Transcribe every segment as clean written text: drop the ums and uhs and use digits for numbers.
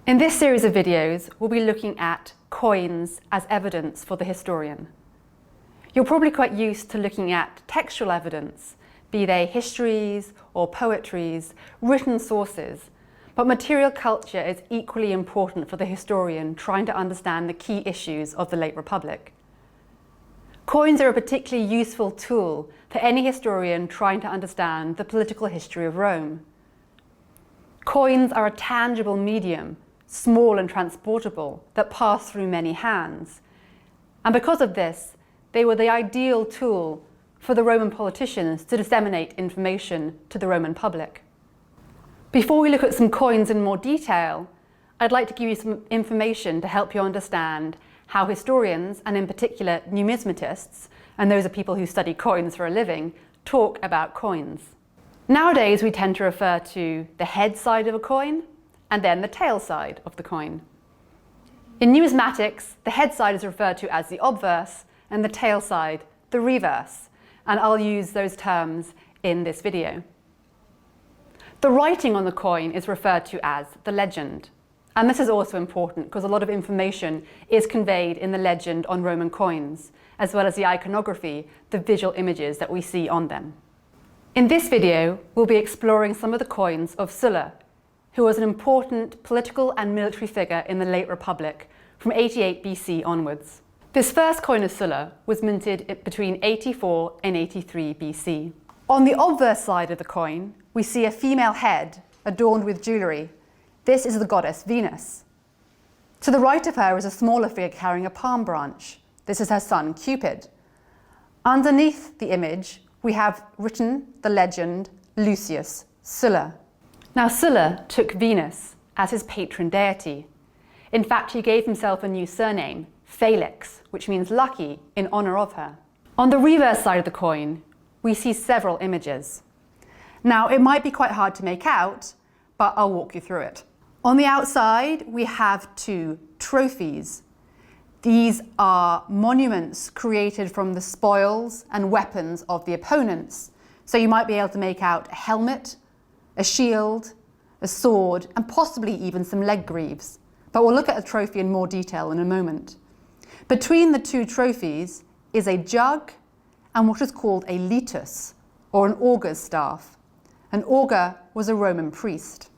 In this series of videos, we'll be looking at coins as evidence for the historian. You're probably quite used to looking at textual evidence, be they histories or poetries, written sources, but material culture is equally important for the historian trying to understand the key issues of the late Republic. Coins are a particularly useful tool for any historian trying to understand the political history of Rome. Coins are a tangible medium, small and transportable, that pass through many hands. And because of this, they were the ideal tool for the Roman politicians to disseminate information to the Roman public. Before we look at some coins in more detail, I'd like to give you some information to help you understand how historians, and in particular numismatists, and those are people who study coins for a living, talk about coins. Nowadays we tend to refer to the head side of a coin and then the tail side of the coin. In numismatics, the head side is referred to as the obverse and the tail side the reverse, and I'll use those terms in this video. The writing on the coin is referred to as the legend, and this is also important because a lot of information is conveyed in the legend on Roman coins, as well as the iconography, the visual images that we see on them. In this video, we'll be exploring some of the coins of Sulla, who was an important political and military figure in the late Republic from 88 BC onwards. This first coin of Sulla was minted between 84 and 83 BC. On the obverse side of the coin, we see a female head adorned with jewellery. This is the goddess Venus. To the right of her is a smaller figure carrying a palm branch. This is her son Cupid. Underneath the image, we have written the legend Lucius Sulla. Now Sulla took Venus as his patron deity. In fact, he gave himself a new surname, Felix, which means lucky, in honour of her. On the reverse side of the coin, we see several images. Now, it might be quite hard to make out, but I'll walk you through it. On the outside, we have two trophies. These are monuments created from the spoils and weapons of the opponents. So you might be able to make out a helmet, a shield, a sword, and possibly even some leg greaves. But we'll look at the trophy in more detail in a moment. Between the two trophies is a jug and what is called a litus, or an augur's staff. An augur was a Roman priest.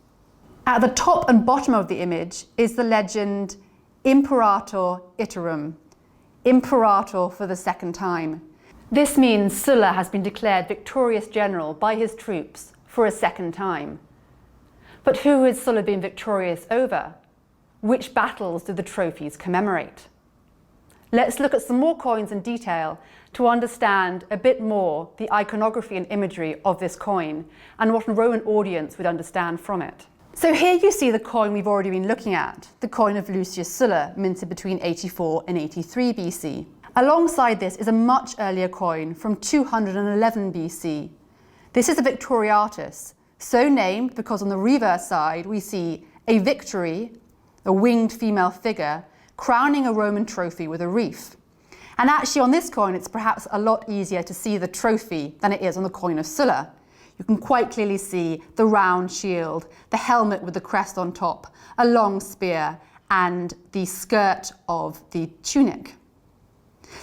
At the top and bottom of the image is the legend Imperator Iterum, Imperator for the second time. This means Sulla has been declared victorious general by his troops for a second time. But who has Sulla been victorious over? Which battles do the trophies commemorate? Let's look at some more coins in detail to understand a bit more the iconography and imagery of this coin and what a Roman audience would understand from it. So here you see the coin we've already been looking at, the coin of Lucius Sulla, minted between 84 and 83 BC. Alongside this is a much earlier coin from 211 BC. This is a Victoriatus, so named because on the reverse side we see a victory, a winged female figure, crowning a Roman trophy with a wreath. And actually on this coin it's perhaps a lot easier to see the trophy than it is on the coin of Sulla. You can quite clearly see the round shield, the helmet with the crest on top, a long spear, and the skirt of the tunic.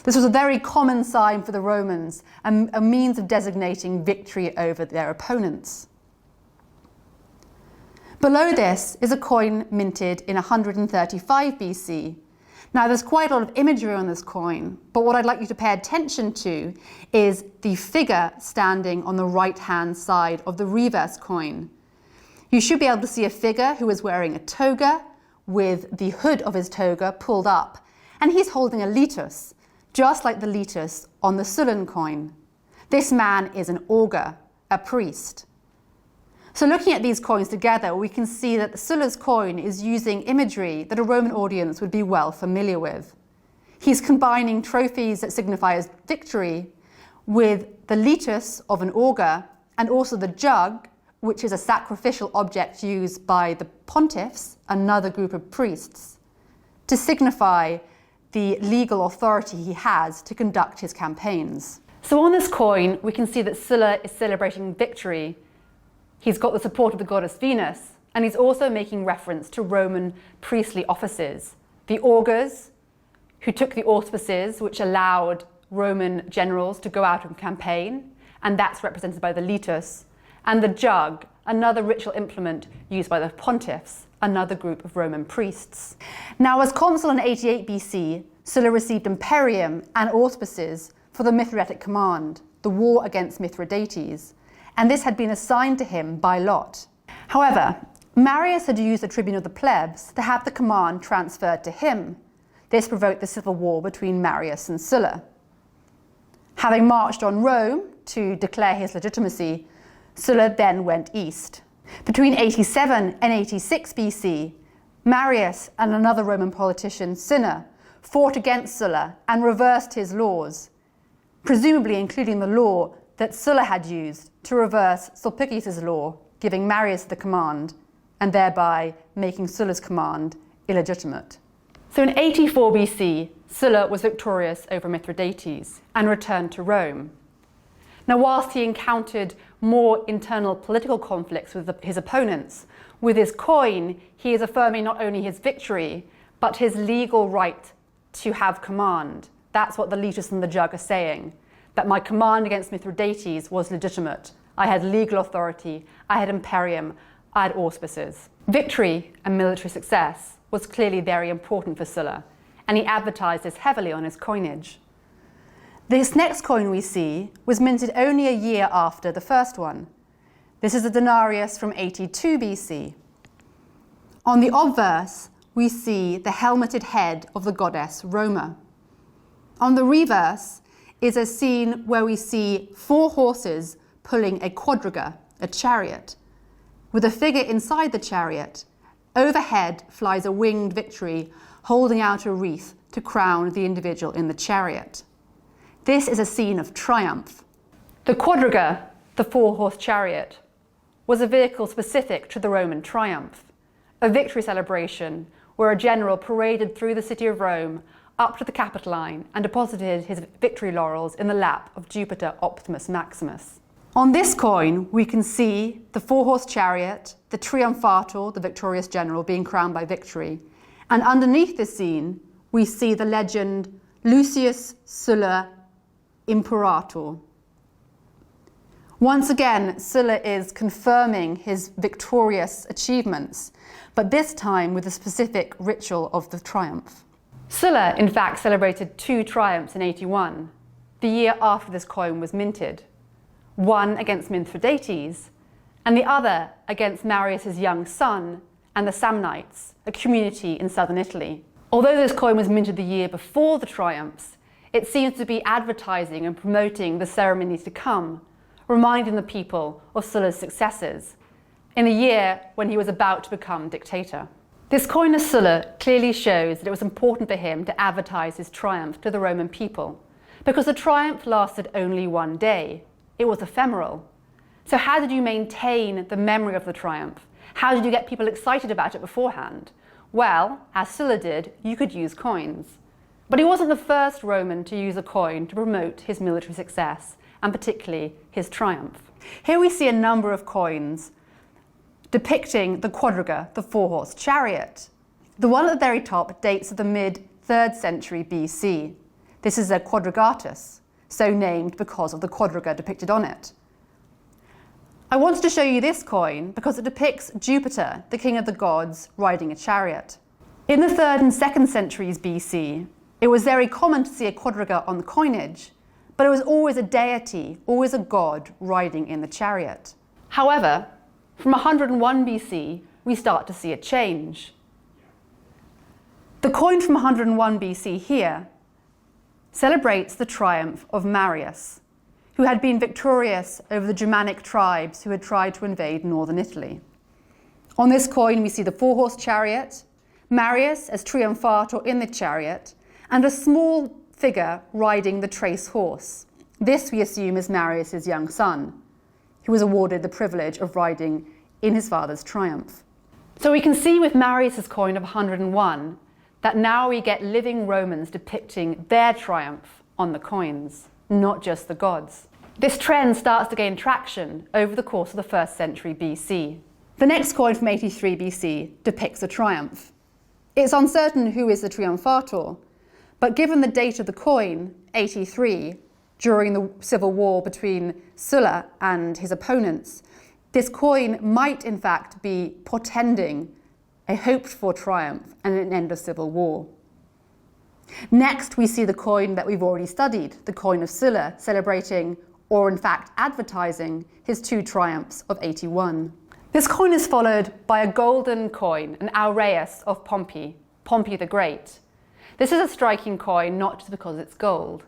This was a very common sign for the Romans, and a means of designating victory over their opponents. Below this is a coin minted in 135 BC. Now there's quite a lot of imagery on this coin, but what I'd like you to pay attention to is the figure standing on the right-hand side of the reverse coin. You should be able to see a figure who is wearing a toga with the hood of his toga pulled up, and he's holding a litus, just like the litus on the Sullan coin. This man is an augur, a priest. So looking at these coins together, we can see that Sulla's coin is using imagery that a Roman audience would be well familiar with. He's combining trophies that signify his victory with the litus of an augur and also the jug, which is a sacrificial object used by the pontiffs, another group of priests, to signify the legal authority he has to conduct his campaigns. So on this coin, we can see that Sulla is celebrating victory. He's got the support of the goddess Venus, and he's also making reference to Roman priestly offices. The augurs, who took the auspices which allowed Roman generals to go out and campaign, and that's represented by the litus, and the jug, another ritual implement used by the pontiffs, another group of Roman priests. Now, as consul in 88 BC, Sulla received imperium and auspices for the Mithridatic command, the war against Mithridates, and this had been assigned to him by lot. However, Marius had used the tribune of the plebs to have the command transferred to him. This provoked the civil war between Marius and Sulla. Having marched on Rome to declare his legitimacy, Sulla then went east. Between 87 and 86 BC, Marius and another Roman politician, Cinna, fought against Sulla and reversed his laws, presumably including the law that Sulla had used to reverse Sulpicius' law, giving Marius the command and thereby making Sulla's command illegitimate. So in 84 BC, Sulla was victorious over Mithridates and returned to Rome. Now, whilst he encountered more internal political conflicts with his opponents, with his coin, he is affirming not only his victory, but his legal right to have command. That's what the litus and the jug are saying, that my command against Mithridates was legitimate. I had legal authority, I had imperium, I had auspices. Victory and military success was clearly very important for Sulla, and he advertised this heavily on his coinage. This next coin we see was minted only a year after the first one. This is a denarius from 82 BC. On the obverse, we see the helmeted head of the goddess Roma. On the reverse is a scene where we see 4 horses pulling a quadriga, a chariot, with a figure inside the chariot. Overhead flies a winged Victory, holding out a wreath to crown the individual in the chariot. This is a scene of triumph. The quadriga, the 4-horse chariot, was a vehicle specific to the Roman triumph, a victory celebration where a general paraded through the city of Rome up to the Capitoline and deposited his victory laurels in the lap of Jupiter Optimus Maximus. On this coin, we can see the 4-horse chariot, the triumphator, the victorious general, being crowned by victory. And underneath this scene, we see the legend Lucius Sulla Imperator. Once again, Sulla is confirming his victorious achievements, but this time with a specific ritual of the triumph. Sulla, in fact, celebrated 2 triumphs in 81, the year after this coin was minted. One against Mithridates, and the other against Marius' young son and the Samnites, a community in southern Italy. Although this coin was minted the year before the triumphs, it seems to be advertising and promoting the ceremonies to come, reminding the people of Sulla's successes in the year when he was about to become dictator. This coin of Sulla clearly shows that it was important for him to advertise his triumph to the Roman people, because the triumph lasted only one day. It was ephemeral. So how did you maintain the memory of the triumph? How did you get people excited about it beforehand? Well, as Sulla did, you could use coins. But he wasn't the first Roman to use a coin to promote his military success, and particularly his triumph. Here we see a number of coins depicting the quadriga, the 4-horse chariot. The one at the very top dates to the mid-3rd century BC. This is a quadrigatus, so named because of the quadriga depicted on it. I wanted to show you this coin because it depicts Jupiter, the king of the gods, riding a chariot. In the 3rd and 2nd centuries BC, it was very common to see a quadriga on the coinage, but it was always a deity, always a god riding in the chariot. However, from 101 BC, we start to see a change. The coin from 101 BC here celebrates the triumph of Marius, who had been victorious over the Germanic tribes who had tried to invade northern Italy. On this coin, we see the 4-horse chariot, Marius as triumphator in the chariot, and a small figure riding the trace horse. This we assume is Marius' young son, who was awarded the privilege of riding in his father's triumph. So we can see with Marius' coin of 101 that now we get living Romans depicting their triumph on the coins, not just the gods. This trend starts to gain traction over the course of the 1st century BC. The next coin from 83 BC depicts a triumph. It's uncertain who is the triumphator, but given the date of the coin, 83, during the civil war between Sulla and his opponents, this coin might in fact be portending a hoped-for triumph and an end of civil war. Next, we see the coin that we've already studied, the coin of Sulla, celebrating, or in fact advertising, his 2 triumphs of 81. This coin is followed by a golden coin, an aureus of Pompey the Great. This is a striking coin not just because it's gold.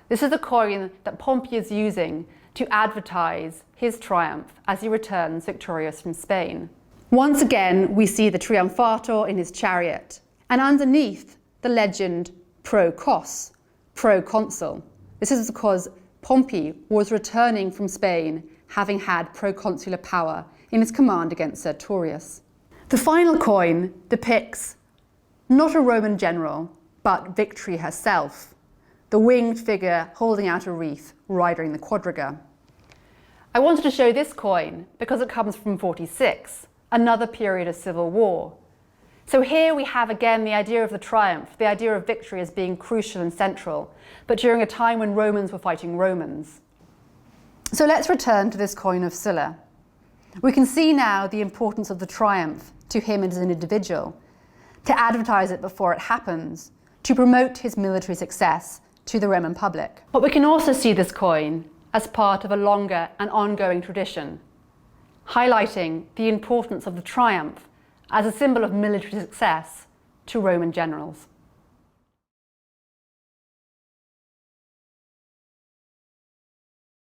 This is the coin that Pompey is using to advertise his triumph as he returns victorious from Spain. Once again, we see the triumphator in his chariot, and underneath the legend pro-cos, proconsul. This is because Pompey was returning from Spain, having had proconsular power in his command against Sertorius. The final coin depicts not a Roman general, but victory herself, the winged figure holding out a wreath, riding the quadriga. I wanted to show this coin because it comes from 46, another period of civil war. So here we have again the idea of the triumph, the idea of victory as being crucial and central, but during a time when Romans were fighting Romans. So let's return to this coin of Sulla. We can see now the importance of the triumph to him as an individual, to advertise it before it happens, to promote his military success to the Roman public. But we can also see this coin as part of a longer and ongoing tradition, highlighting the importance of the triumph as a symbol of military success to Roman generals.